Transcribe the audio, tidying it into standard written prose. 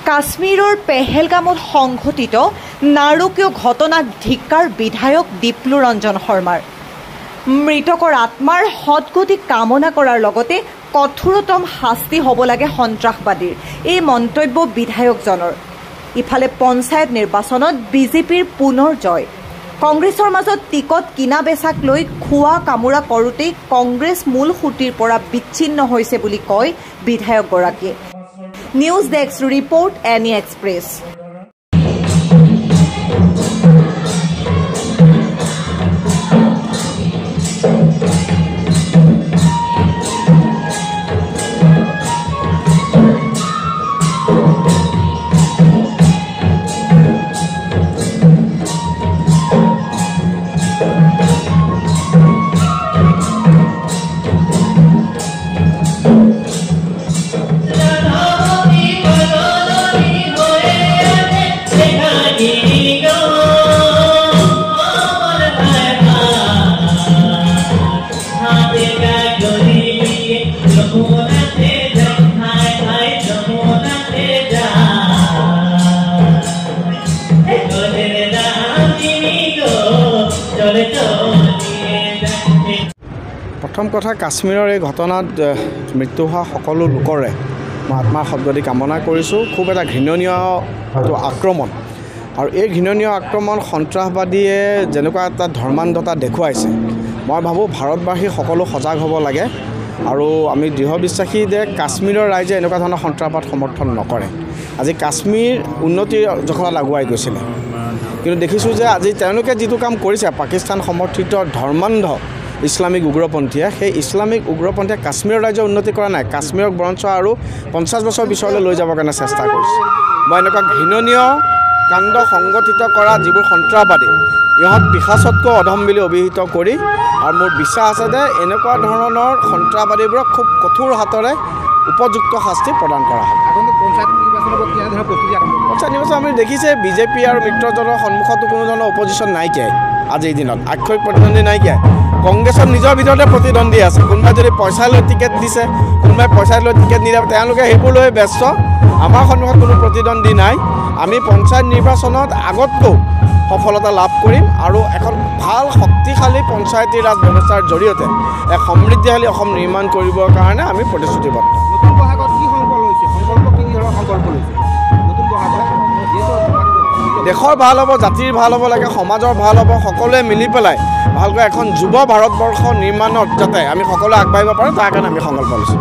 কাশ্মীৰৰ পেহেলগামত সংঘটিত নাৰকীয় ঘটনাক ধিক্কাৰ বিধায়ক দীপ্লু ৰঞ্জন শৰ্মাৰ। মৃতকৰ আত্মাৰ সদ্গতি কামনা কৰাৰ লগতে কঠোৰতম শাস্তি হ'ব লাগে সন্ত্ৰাসবাদীৰ, এই মন্তব্য বিধায়কজনৰ। ইফালে পঞ্চায়ত নিৰ্বাচনত বিজেপিৰ পুনৰ জয়। কংগ্ৰেছৰ মাজত টিকট কিনা বেচাক লৈ খোৱা কামোৰা কৰোঁতেই কংগ্ৰেছ মূল সুঁতিৰ পৰা বিচ্ছিন্ন হৈছে বুলি কয় বিধায়কগৰাকীয়ে। News desk report any express. প্ৰথম কথা, কাশ্মীৰৰ এই ঘটনাত মৃত্যু হোৱা সকলো লোকৰে মই আত্মাৰ সদ্গতি কামনা কৰিছোঁ। খুব এটা ঘৃণনীয় আক্ৰমণ, আৰু এই ঘৃণনীয় আক্ৰমণ সন্ত্ৰাসবাদীয়ে যেনেকুৱা এটা ধৰ্মান্ধতা দেখুৱাইছে, মই ভাবোঁ ভাৰতবাসী সকলো সজাগ হ'ব লাগে। আৰু আমি দৃঢ় বিশ্বাসী যে কাশ্মীৰৰ ৰাইজে এনেকুৱা ধৰণৰ সন্ত্ৰাসবাদ সমৰ্থন নকৰে। আজি কাশ্মীৰ উন্নতিৰ জখলাত আগুৱাই গৈছিলে, কিন্তু দেখিছোঁ যে আজি তেওঁলোকে যিটো কাম কৰিছে, পাকিস্তান সমৰ্থিত ধৰ্মান্ধ ইছলামিক উগ্ৰপন্থীয়ে, সেই ইছলামিক উগ্ৰপন্থীয়ে কাশ্মীৰৰ ৰাজ্যৰ উন্নতি কৰা নাই, কাশ্মীৰক বৰঞ্চ আৰু 50 বছৰ পিছলৈ লৈ যাবৰ কাৰণে চেষ্টা কৰিছে। মই এনেকুৱা ঘৃণনীয় কাণ্ড সংগঠিত কৰা যিবোৰ সন্ত্ৰাসবাদী, ইহঁত পিশাচতকৈ অধম বুলি অভিহিত কৰি, আৰু মোৰ বিশ্বাস আছে যে এনেকুৱা ধৰণৰ সন্ত্ৰাসবাদীবোৰক খুব কঠোৰ হাতৰে উপযুক্ত শাস্তি প্ৰদান কৰা হ'ব। পঞ্চায়ত নিৰ্বাচন আমি দেখিছে, বিজেপি আৰু মিত্ৰজোঁটৰ সন্মুখতো কোনো ধৰণৰ অপজিশ্যন নাইকিয়াই। আজিৰ দিনত আক্ষৰিক প্ৰতিদ্বন্দ্বী নাইকিয়াই। কংগ্ৰেছৰ নিজৰ ভিতৰতে প্ৰতিদ্বন্দ্বী আছে। কোনোবাই যদি পইচা লৈ টিকেট দিছে, কোনোবাই পইচা লৈ টিকেট নিদিয়ে, তেওঁলোকে সেইবোৰ লৈ ব্যস্ত। আমাৰ সন্মুখত কোনো প্ৰতিদ্বন্দ্বী নাই। আমি পঞ্চায়ত নিৰ্বাচনত আগতকৈ সফলতা লাভ কৰিম, আৰু এখন ভাল শক্তিশালী পঞ্চায়তী ৰাজ ব্যৱস্থাৰ জৰিয়তে এক সমৃদ্ধিশালী অসম নিৰ্মাণ কৰিবৰ কাৰণে আমি প্ৰতিশ্ৰুতিবদ্ধ। নতুন বহাগত কি সংকল্প লৈছে? সংকল্প কি ধৰণৰ সংকল্প লৈছে নতুন বহাগত? দেশৰ ভাল হ'ব, জাতিৰ ভাল হ'ব লাগে, সমাজৰ ভাল হ'ব, সকলোৱে মিলি পেলাই ভালকৈ এখন যুৱ ভাৰতবৰ্ষ নিৰ্মাণত যাতে আমি সকলোৱে আগবাঢ়িব পাৰোঁ, তাৰ কাৰণে আমি সংকল্প লৈছোঁ।